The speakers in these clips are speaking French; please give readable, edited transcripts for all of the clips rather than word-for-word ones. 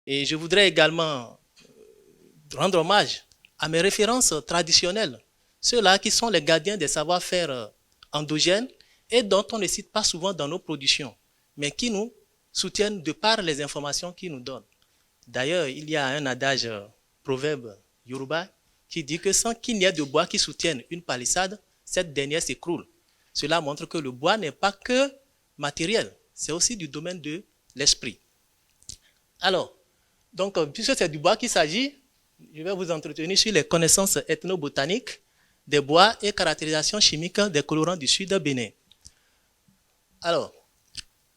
Et je voudrais également rendre hommage à mes références traditionnelles, ceux-là qui sont les gardiens des savoir-faire endogènes et dont on ne cite pas souvent dans nos productions, mais qui nous soutiennent de par les informations qu'ils nous donnent. D'ailleurs, il y a un adage proverbe yoruba qui dit que sans qu'il n'y ait de bois qui soutienne une palissade, cette dernière s'écroule. Cela montre que le bois n'est pas que matériel, c'est aussi du domaine de l'esprit. Alors, donc, puisque c'est du bois qu'il s'agit, je vais vous entretenir sur les connaissances ethnobotaniques des bois et caractérisation chimique des colorants du sud de Bénin. Alors,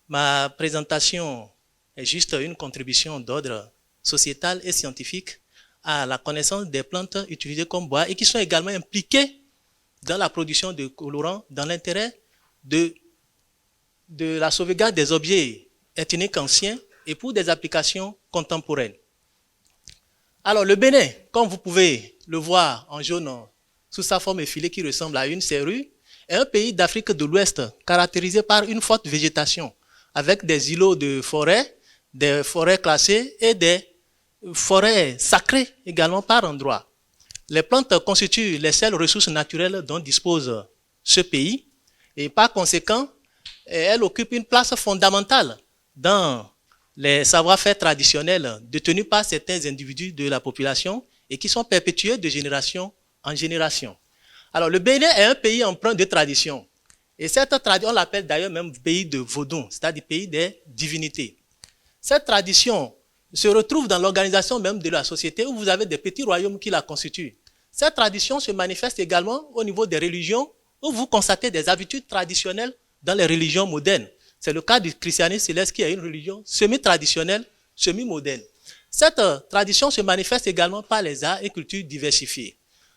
ma présentation est juste une contribution d'ordre sociétal et scientifique à la connaissance des plantes utilisées comme bois et qui sont également impliquées dans la production de colorants dans l'intérêt de la sauvegarde des objets ethniques anciens et pour des applications contemporaines. Alors, le Bénin, comme vous pouvez le voir en jaune sous sa forme effilée qui ressemble à une serrure, est un pays d'Afrique de l'Ouest caractérisé par une forte végétation avec des îlots de forêts, des forêts classées et des forêts sacrées également par endroits. Les plantes constituent les seules ressources naturelles dont dispose ce pays et par conséquent, elles occupent une place fondamentale dans les savoir-faire traditionnels détenus par certains individus de la population et qui sont perpétués de génération en génération. Alors, le Bénin est un pays empreint de tradition. Et cette tradition, on l'appelle d'ailleurs même pays de Vodun, c'est-à-dire pays des divinités. Cette tradition se retrouve dans l'organisation même de la société où vous avez des petits royaumes qui la constituent. Cette tradition se manifeste également au niveau des religions où vous constatez des habitudes traditionnelles dans les religions modernes. C'est le cas du christianisme céleste qui est une religion semi-traditionnelle, semi-moderne. Cette tradition se manifeste également par les arts et cultures diversifiés.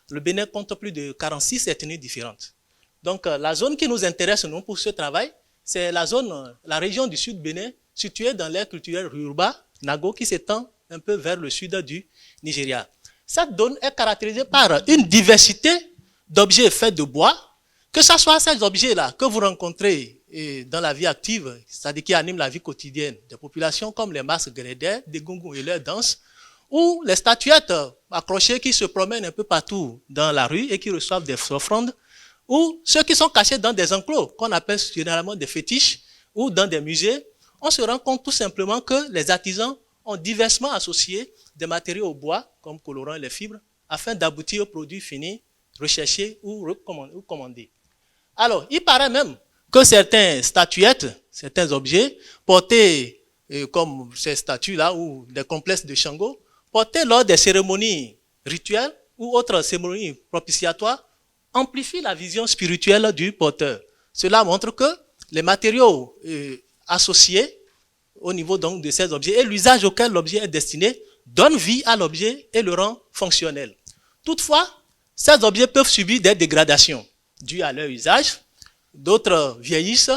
Le Bénin compte plus de 46 ethnies différentes. Donc, la zone qui nous intéresse, nous, pour ce travail, c'est la région du sud Bénin, située dans l'ère culturelle Yoruba, Nago, qui s'étend un peu vers le sud du Nigeria. Cette zone est caractérisée par une diversité d'objets faits de bois, que ce soit ces objets-là que vous rencontrez dans la vie active, c'est-à-dire qui animent la vie quotidienne des populations, comme les masques grédaires, des gongon et leurs danses, ou les statuettes accrochées qui se promènent un peu partout dans la rue et qui reçoivent des offrandes, ou ceux qui sont cachés dans des enclos, qu'on appelle généralement des fétiches, ou dans des musées. On se rend compte tout simplement que les artisans ont diversement associé des matériaux au bois, comme colorants et les fibres, afin d'aboutir aux produits finis, recherchés ou commandés. Alors, il paraît même que certaines statuettes, certains objets, portés comme ces statues-là, ou des complexes de Shango, portés lors des cérémonies rituelles ou autres cérémonies propitiatoires, amplifient la vision spirituelle du porteur. Cela montre que les matériaux associés au niveau donc de ces objets et l'usage auquel l'objet est destiné donnent vie à l'objet et le rend fonctionnel. Toutefois, ces objets peuvent subir des dégradations dues à leur usage, d'autres vieillissent,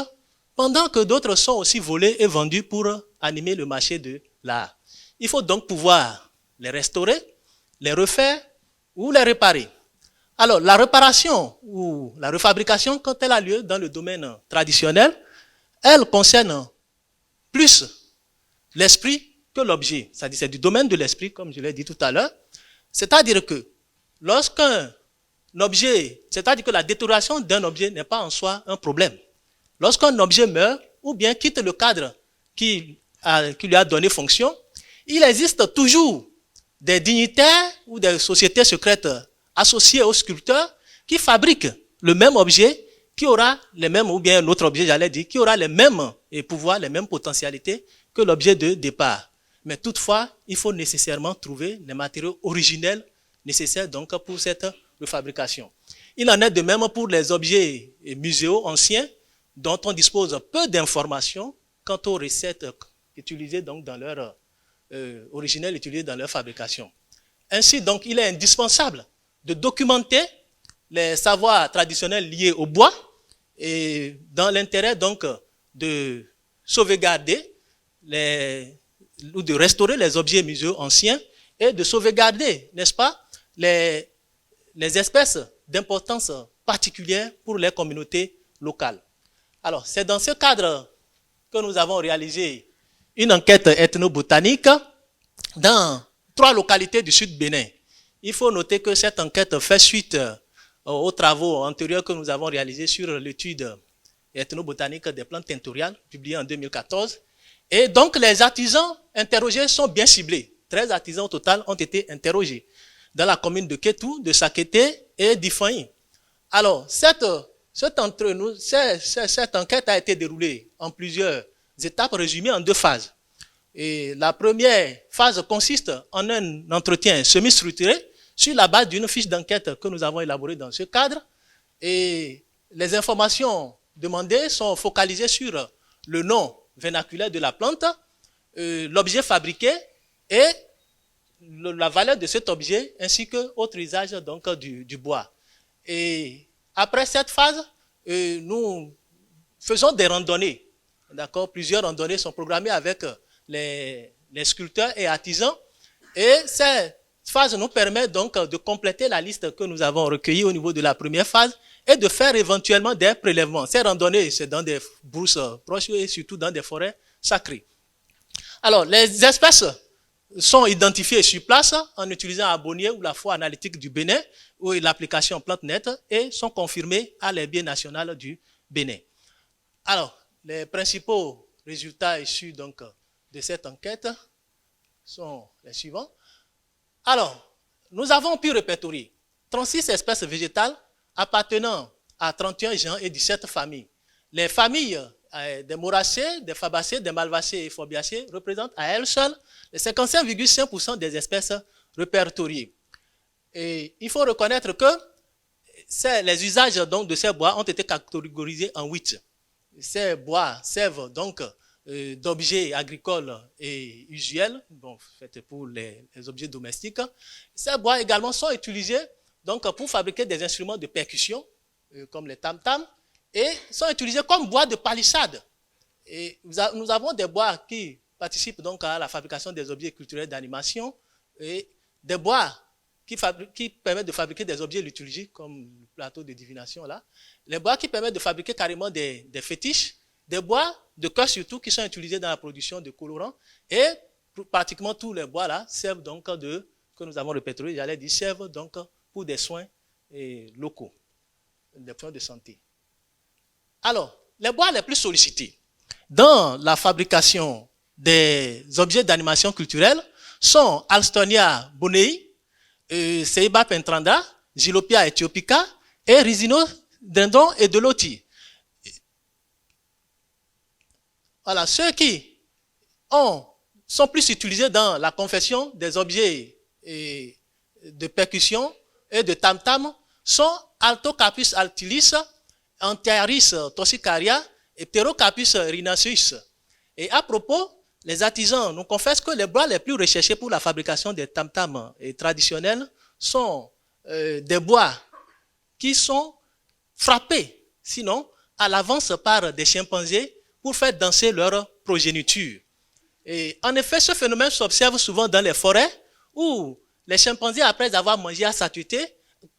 pendant que d'autres sont aussi volés et vendus pour animer le marché de l'art. Il faut donc pouvoir les restaurer, les refaire ou les réparer. Alors, la réparation ou la refabrication, quand elle a lieu dans le domaine traditionnel, elle concerne plus l'esprit que l'objet. C'est-à-dire c'est du domaine de l'esprit, comme je l'ai dit tout à l'heure. C'est-à-dire que lorsqu'un objet, c'est-à-dire que la détérioration d'un objet n'est pas en soi un problème. Lorsqu'un objet meurt ou bien quitte le cadre qui lui a donné fonction, il existe toujours des dignitaires ou des sociétés secrètes associées aux sculpteurs qui fabriquent le même objet, qui aura les mêmes, ou bien un autre objet, j'allais dire, qui aura les mêmes pouvoirs, les mêmes potentialités que l'objet de départ. Mais toutefois, il faut nécessairement trouver les matériaux originels nécessaires donc pour cette refabrication. Il en est de même pour les objets muséaux anciens dont on dispose peu d'informations quant aux recettes utilisées donc dans leur originelles utilisées dans leur fabrication. Ainsi donc, il est indispensable de documenter les savoirs traditionnels liés au bois et dans l'intérêt donc de sauvegarder ou de restaurer les objets muséaux anciens et de sauvegarder, n'est-ce pas, les espèces d'importance particulière pour les communautés locales. Alors, c'est dans ce cadre que nous avons réalisé une enquête ethnobotanique dans 3 localités du sud Bénin. Il faut noter que cette enquête fait suite aux travaux antérieurs que nous avons réalisés sur l'étude ethnobotanique des plantes tinctoriales, publiée en 2014. Et donc, les artisans interrogés sont bien ciblés. 13 artisans au total ont été interrogés dans la commune de Kétou, de Sakété et d'Ifaï. Alors, cette enquête a été déroulée en plusieurs étapes résumées en 2 phases. Et la première phase consiste en un entretien semi-structuré sur la base d'une fiche d'enquête que nous avons élaborée dans ce cadre. Et les informations demandées sont focalisées sur le nom vernaculaire de la plante, l'objet fabriqué et la valeur de cet objet ainsi que autres usages donc du bois. Et après cette phase, nous faisons des randonnées. D'accord? Plusieurs randonnées sont programmées avec les sculpteurs et artisans. Et cette phase nous permet donc de compléter la liste que nous avons recueillie au niveau de la première phase et de faire éventuellement des prélèvements. Ces randonnées, c'est dans des brousses proches et surtout dans des forêts sacrées. Alors, les espèces sont identifiées sur place en utilisant Abonnier ou la foi analytique du Bénin ou l'application PlanteNet et sont confirmées à l'herbier national du Bénin. Alors, les principaux résultats issus donc de cette enquête sont les suivants. Alors, nous avons pu répertorier 36 espèces végétales appartenant à 31 genres et 17 familles. Les familles des moracées, des fabacées, des malvacées et forbiacées représentent à elles seules les 55,5% des espèces répertoriées. Et il faut reconnaître que les usages donc, de ces bois ont été catégorisés en 8. Ces bois servent donc d'objets agricoles et usuels, bon, faits pour les objets domestiques. Ces bois également sont utilisés donc, pour fabriquer des instruments de percussion, comme les tam-tams, et sont utilisés comme bois de palissade. Et nous avons des bois qui participent donc à la fabrication des objets culturels d'animation, et des bois qui permettent de fabriquer des objets liturgiques, comme le plateau de divination là, les bois qui permettent de fabriquer carrément des fétiches, des bois de cœur surtout qui sont utilisés dans la production de colorants, et pratiquement tous les bois là servent donc que nous avons répertorié, j'allais dire, servent donc pour des soins locaux, des soins de santé. Alors, les bois les plus sollicités dans la fabrication des objets d'animation culturelle sont Alstonia bonei, Ceiba pentranda, Gilopia ethiopica et Rhizinodendron et Deloti. Voilà, ceux qui sont plus utilisés dans la confection des objets de percussion et de tam-tam sont Altocarpus altilis, Antiaris tossicaria et Pterocarpus rhinaceus. Et à propos, les artisans nous confessent que les bois les plus recherchés pour la fabrication des tam-tams traditionnels sont des bois qui sont frappés, sinon à l'avance par des chimpanzés pour faire danser leur progéniture. Et en effet, ce phénomène s'observe souvent dans les forêts où les chimpanzés, après avoir mangé à satiété,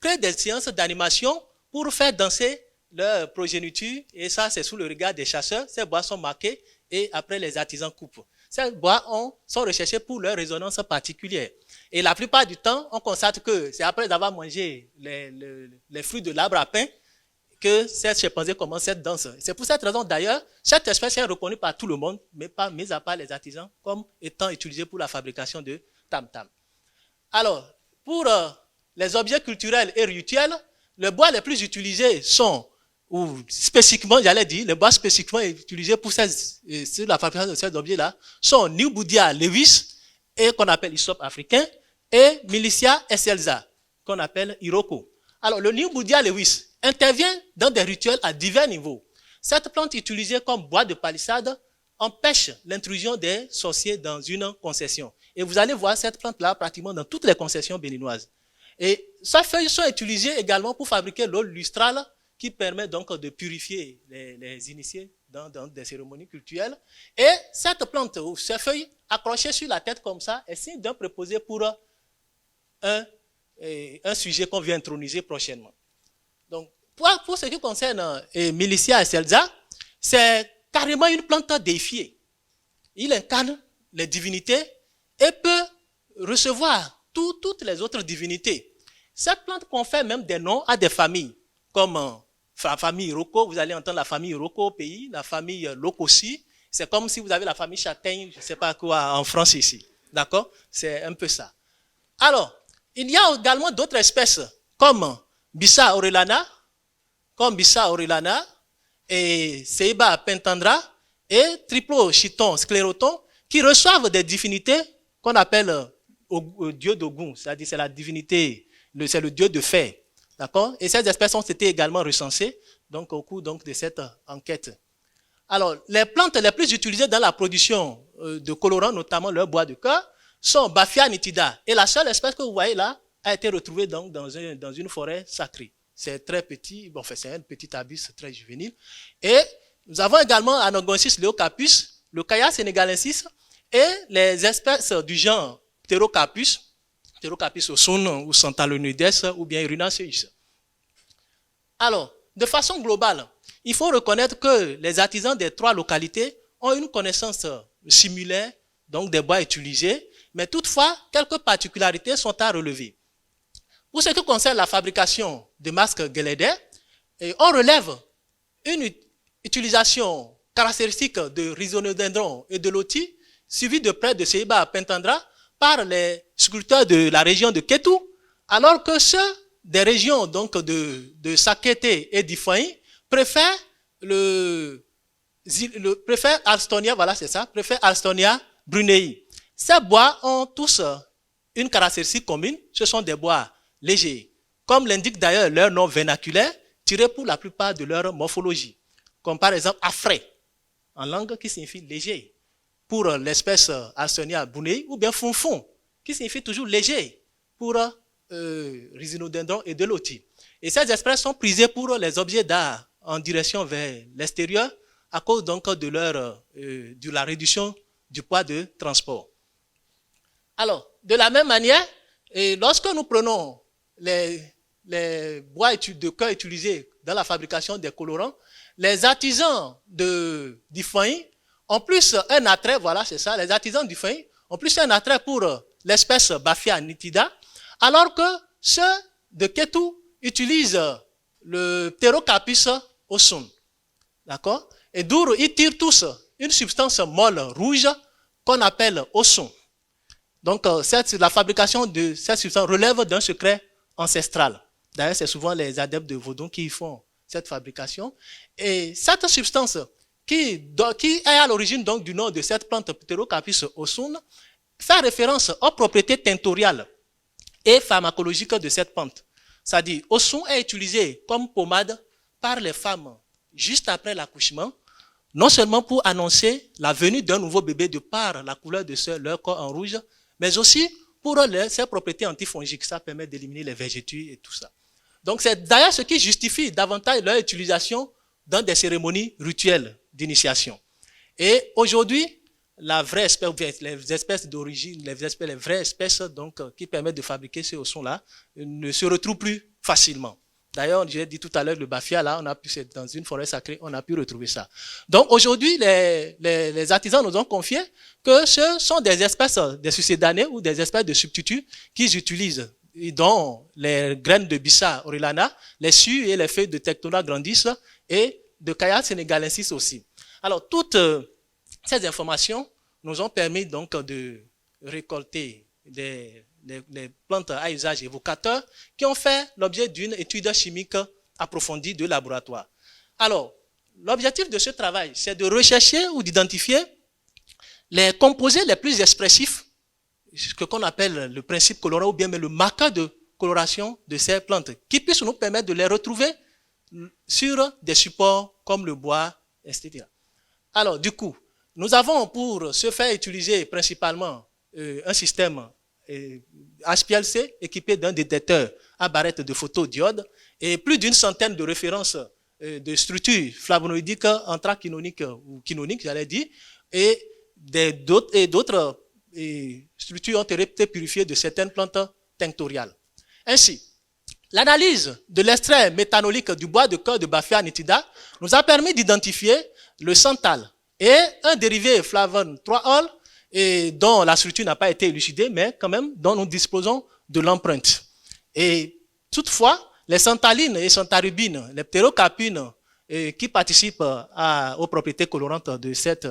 créent des séances d'animation pour faire danser leur progéniture. Et ça, c'est sous le regard des chasseurs. Ces bois sont marqués et après, les artisans coupent. Ces bois sont recherchés pour leur résonance particulière. Et la plupart du temps, on constate que c'est après avoir mangé les fruits de l'arbre à pain que ces chimpanzés commencent cette danse. C'est pour cette raison d'ailleurs, cette espèce est reconnue par tout le monde, mais pas mis à part les artisans, comme étant utilisée pour la fabrication de tam-tam. Alors, pour les objets culturels et rituels, les bois les plus utilisés sont, ou spécifiquement, j'allais dire, les bois spécifiquement utilisés pour la fabrication de ces objets-là, sont Newboudia lewis, et qu'on appelle Hysope africain, et Milicia excelsa, qu'on appelle Iroko. Alors, le Newboudia lewis intervient dans des rituels à divers niveaux. Cette plante utilisée comme bois de palissade empêche l'intrusion des sorciers dans une concession. Et vous allez voir cette plante-là pratiquement dans toutes les concessions béninoises. Et ces feuilles sont utilisées également pour fabriquer l'eau lustrale qui permet donc de purifier les initiés dans des cérémonies cultuelles. Et cette plante ou ces feuilles accrochées sur la tête comme ça est signe d'un préposé pour un sujet qu'on vient introniser prochainement. Donc, pour ce qui concerne Milicia excelsa, c'est carrément une plante déifiée. Il incarne les divinités et peut recevoir toutes les autres divinités. Cette plante confère même des noms à des familles, comme la famille Iroko, vous allez entendre la famille Iroko au pays, la famille Lokosi, c'est comme si vous avez la famille Châtaigne, je ne sais pas quoi, en France ici. D'accord? C'est un peu ça. Alors, il y a également d'autres espèces, comme Bissa aurelana, et Seiba pentandra, et Triplochiton scléroton, qui reçoivent des divinités qu'on appelle au dieu d'Ogun, c'est-à-dire c'est la divinité, c'est le dieu de fer. D'accord? Et ces espèces ont été également recensées donc, au cours donc, de cette enquête. Alors, les plantes les plus utilisées dans la production de colorants, notamment leur bois de cœur, sont Baphia nitida. Et la seule espèce que vous voyez là a été retrouvée donc, dans une forêt sacrée. C'est très petit, bon, c'est un petit abysse très juvénile. Et nous avons également Anogonsis leocapus, le Kaya sénégalensis, et les espèces du genre Pterocarpus osun ou Santalonides ou bien Erinaceus. Alors, de façon globale, il faut reconnaître que les artisans des 3 localités ont une connaissance similaire donc des bois utilisés, mais toutefois, quelques particularités sont à relever. Pour ce qui concerne la fabrication de masques Geleder, on relève une utilisation caractéristique de rhizonodendron et de loti, suivie de près de Seiba pentandra par les sculpteurs de la région de Ketu, alors que ceux des régions donc de Sakete et d'Ifaï préfèrent préfèrent Alstonia, voilà c'est ça, préfèrent Alstonia brunei. Ces bois ont tous une caractéristique commune, ce sont des bois légers, comme l'indique d'ailleurs leur nom vernaculaire, tiré pour la plupart de leur morphologie, comme par exemple afré, en langue qui signifie léger, pour l'espèce Alstonia brunei, ou bien fonfon, qui signifie toujours léger, pour rhizonodendron et de loti. Et ces espèces sont prisées pour les objets d'art en direction vers l'extérieur à cause donc de la réduction du poids de transport. Alors, de la même manière, lorsque nous prenons les bois de cœur utilisés dans la fabrication des colorants, les artisans d'Ifaï ont plus un attrait, voilà c'est ça, les artisans d'Ifaï ont plus un attrait pour l'espèce Baphia nitida, alors que ceux de Ketu utilisent le Pterocarpus osun. D'accord? Et d'où ils tirent tous une substance molle rouge qu'on appelle osun. Donc, la fabrication de cette substance relève d'un secret ancestral. D'ailleurs, c'est souvent les adeptes de Vodun qui font cette fabrication. Et cette substance qui est à l'origine donc du nom de cette plante Pterocarpus osun fait référence aux propriétés tinctoriales et pharmacologiques de cette plante. C'est-à-dire, osun est utilisé comme pommade par les femmes juste après l'accouchement, non seulement pour annoncer la venue d'un nouveau bébé de par la couleur de leur corps en rouge, mais aussi pour ses propriétés antifongiques. Ça permet d'éliminer les végétudes et tout ça. Donc, c'est d'ailleurs ce qui justifie davantage leur utilisation dans des cérémonies rituelles d'initiation. Et aujourd'hui, la vraie espèce, les espèces d'origine, les vraies espèces donc, qui permettent de fabriquer ces ossons-là ne se retrouvent plus facilement. D'ailleurs, j'ai dit tout à l'heure, le Baphia, là, c'est dans une forêt sacrée, on a pu retrouver ça. Donc, aujourd'hui, les artisans nous ont confié que ce sont des espèces de succédanés ou des espèces de substituts qu'ils utilisent, dont les graines de Bissa aurelana, les sues et les feuilles de Tectona grandis et de Kaya sénégalensis aussi. Alors, toutes ces informations nous ont permis donc de récolter des plantes à usage évocateur qui ont fait l'objet d'une étude chimique approfondie de laboratoire. Alors, l'objectif de ce travail, c'est de rechercher ou d'identifier les composés les plus expressifs, ce qu'on appelle le principe colorant ou bien le marqueur de coloration de ces plantes, qui puissent nous permettre de les retrouver sur des supports comme le bois, etc. Alors, du coup, nous avons pour ce faire utiliser principalement un système HPLC équipé d'un détecteur à barrette de photodiode et plus d'une centaine de références de structures flavonoïdiques, anthraquinoniques ou quinoniques, j'allais dire, et d'autres structures ont été purifiées de certaines plantes tinctoriales. Ainsi, l'analyse de l'extrait méthanolique du bois de cœur de Baphia nitida nous a permis d'identifier le santal et un dérivé flavone 3-ol et dont la structure n'a pas été élucidée, mais quand même dont nous disposons de l'empreinte. Et toutefois, les xantalines et xantarubines, les ptérocarpines qui participent aux propriétés colorantes de cette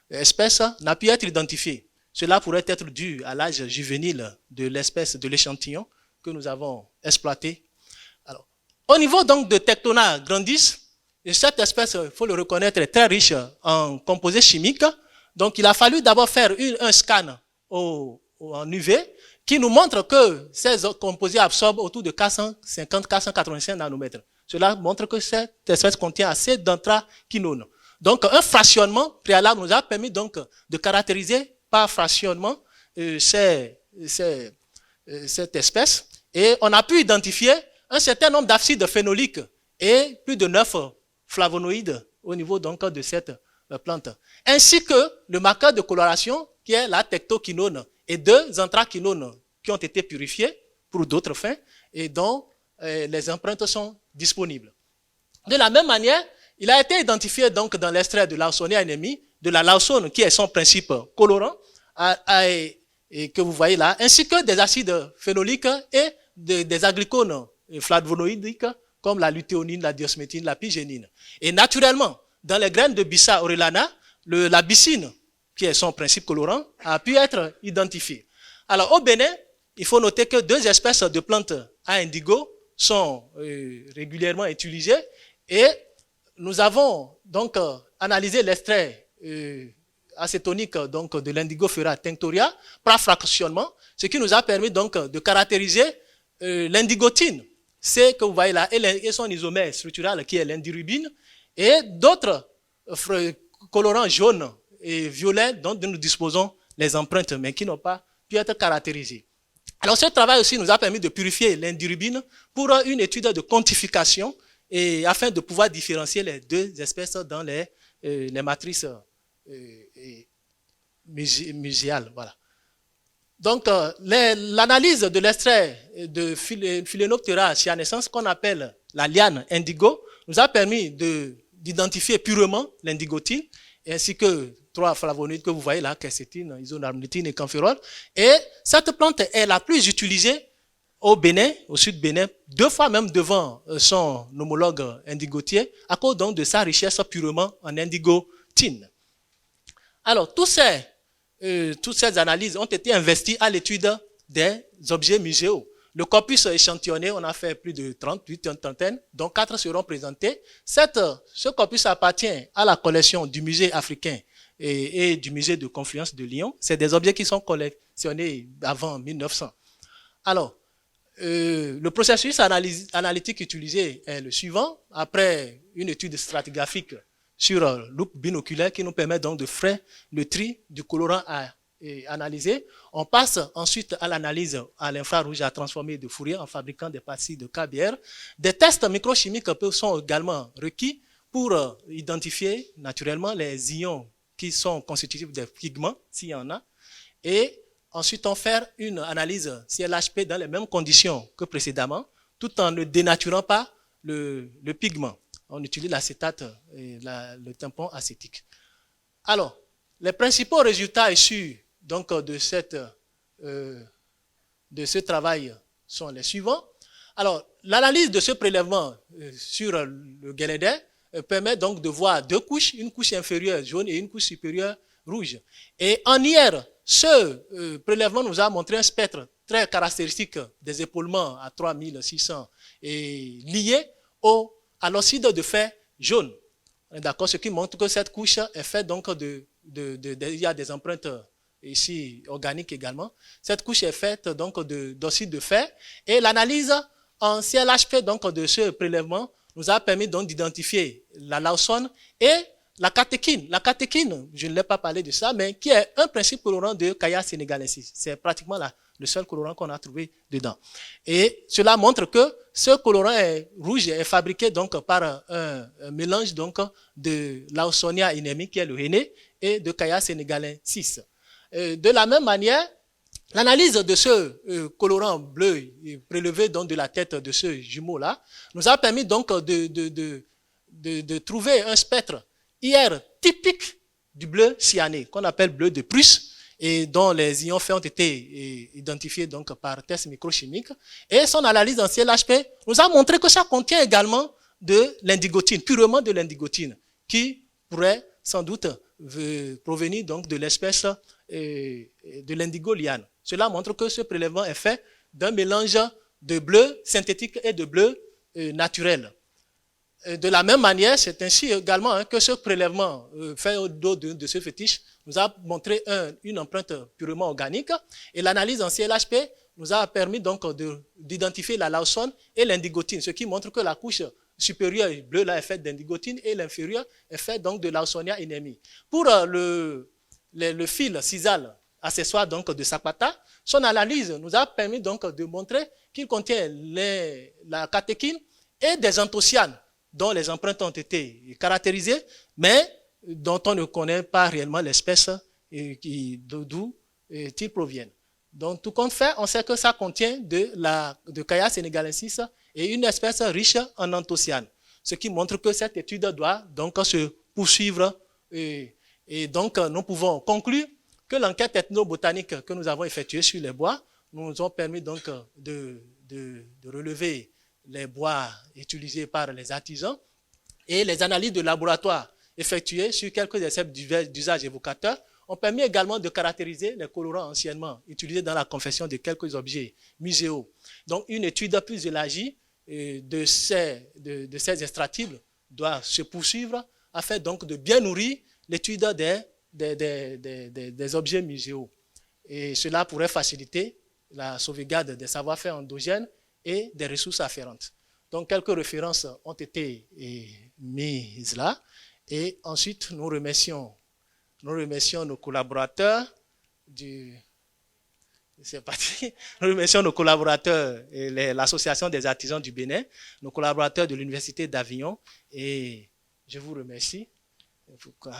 espèce n'a pu être identifiée. Cela pourrait être dû à l'âge juvénile de l'espèce, de l'échantillon que nous avons exploité. Alors, au niveau donc de Tectona grandis, cette espèce, il faut le reconnaître, est très riche en composés chimiques. Donc, il a fallu d'abord faire un scan en UV qui nous montre que ces composés absorbent autour de 450-485 nanomètres. Cela montre que cette espèce contient assez d'anthraquinone. Donc, un fractionnement préalable nous a permis donc de caractériser par fractionnement cette espèce. Et on a pu identifier un certain nombre d'acides phénoliques et plus de 9 flavonoïdes au niveau donc de cette plante. Ainsi que le marqueur de coloration qui est la tectoquinone et 2 anthraquinones qui ont été purifiés pour d'autres fins et dont les empreintes sont disponibles. De la même manière, il a été identifié donc dans l'extrait de Lawsonia anemia, de la lawsone qui est son principe colorant, et que vous voyez là, ainsi que des acides phénoliques et des aglycones flavonoïdiques comme la lutéonine, la diosmétine, la pygénine. Et naturellement, dans les graines de Bissa orellana, la bycine, qui est son principe colorant, a pu être identifié. Alors au Bénin, il faut noter que 2 espèces de plantes à indigo sont régulièrement utilisées et nous avons donc analysé l'extrait acétonique donc de l'indigofera tinctoria par fractionnement, ce qui nous a permis donc de caractériser l'indigotine, c'est que vous voyez là, et son isomère structural qui est l'indirubine, et d'autres colorants jaunes et violets dont nous disposons les empreintes, mais qui n'ont pas pu être caractérisés. Alors ce travail aussi nous a permis de purifier l'indirubine pour une étude de quantification et afin de pouvoir différencier les 2 espèces dans les matrices muséales. Voilà. Donc, l'analyse de l'extrait de Phalaenoptera cyanescens, qu'on appelle la liane indigo, nous a permis d'identifier purement l'indigotine, ainsi que 3 flavonoïdes que vous voyez là, quercétine, isonarmétine et camphérol. Et cette plante est la plus utilisée au Bénin, au sud Bénin, 2 fois même devant son homologue indigotier, à cause donc de sa richesse purement en indigotine. Alors, toutes ces analyses ont été investies à l'étude des objets muséaux. Le corpus échantillonné, on a fait plus de 38, une trentaine, dont 4 seront présentés. Ce corpus appartient à la collection du musée africain et du musée de Confluence de Lyon. C'est des objets qui sont collectionnés avant 1900. Alors, le processus analytique utilisé est le suivant. Après une étude stratigraphique sur loupe binoculaire qui nous permet donc de faire le tri du colorant à analyser, on passe ensuite à l'analyse à l'infrarouge à transformer de Fourier en fabriquant des parties de Cabière. Des tests microchimiques sont également requis pour identifier naturellement les ions qui sont constitutifs des pigments, s'il y en a, et ensuite on fait une analyse CLHP dans les mêmes conditions que précédemment, tout en ne dénaturant pas le pigment. On utilise l'acétate et le tampon acétique. Alors, les principaux résultats issus donc de ce travail sont les suivants. Alors, l'analyse de ce prélèvement sur le guélédin permet donc de voir 2 couches, une couche inférieure jaune et une couche supérieure rouge. Et en IR, ce prélèvement nous a montré un spectre très caractéristique des épaulements à 3600 et lié à l'oxyde de fer jaune. D'accord, ce qui montre que cette couche est faite donc il y a des empreintes ici organiques également. Cette couche est faite donc d'oxyde de fer et l'analyse en CLHP donc de ce prélèvement nous a permis donc d'identifier la lawsone et la catéchine. La catéchine, je ne l'ai pas parlé de ça, mais qui est un principe colorant de Caya sénégalensis. C'est pratiquement le seul colorant qu'on a trouvé dedans. Et cela montre que ce colorant rouge est fabriqué donc par un mélange donc de Lawsonia inemi, qui est le henné, et de Caya sénégalensis. De la même manière, l'analyse de ce colorant bleu prélevé donc de la tête de ce jumeau-là nous a permis donc de trouver un spectre IR typique du bleu cyané, qu'on appelle bleu de Prusse, et dont les ions faits ont été identifiés donc par test microchimique. Et son analyse en CLHP nous a montré que ça contient également de l'indigotine, purement de l'indigotine, qui pourrait sans doute provenir donc de l'espèce de l'indigoliane. Cela montre que ce prélèvement est fait d'un mélange de bleu synthétique et de bleu naturel. De la même manière, c'est ainsi également que ce prélèvement fait au dos de ce fétiche nous a montré une empreinte purement organique, et l'analyse en CLHP nous a permis donc d'identifier la lawsone et l'indigotine, ce qui montre que la couche supérieure bleue là est faite d'indigotine et l'inférieure est faite donc de Lawsonia inermi. Pour le fil sisal accessoire donc de Sapata, son analyse nous a permis donc de montrer qu'il contient la catéchine et des anthocyanes dont les empreintes ont été caractérisées, mais dont on ne connaît pas réellement l'espèce d'où ils proviennent. Donc, tout compte fait, on sait que ça contient de Caia senegalensis et une espèce riche en anthocyanes, ce qui montre que cette étude doit donc se poursuivre. Et donc, nous pouvons conclure que l'enquête ethnobotanique que nous avons effectuée sur les bois nous ont permis donc de relever les bois utilisés par les artisans, et les analyses de laboratoire effectuées sur quelques essais d'usage évocateurs ont permis également de caractériser les colorants anciennement utilisés dans la confection de quelques objets muséaux. Donc, une étude plus élargie de ces extractibles doit se poursuivre afin donc de bien nourrir l'étude des objets muséaux. Et cela pourrait faciliter la sauvegarde des savoir-faire endogènes et des ressources afférentes. Donc, quelques références ont été mises là. Et ensuite, nous remercions nos collaborateurs c'est parti. Nous remercions nos collaborateurs et l'Association des artisans du Bénin, nos collaborateurs de l'Université d'Avignon, et je vous remercie. Pourquoi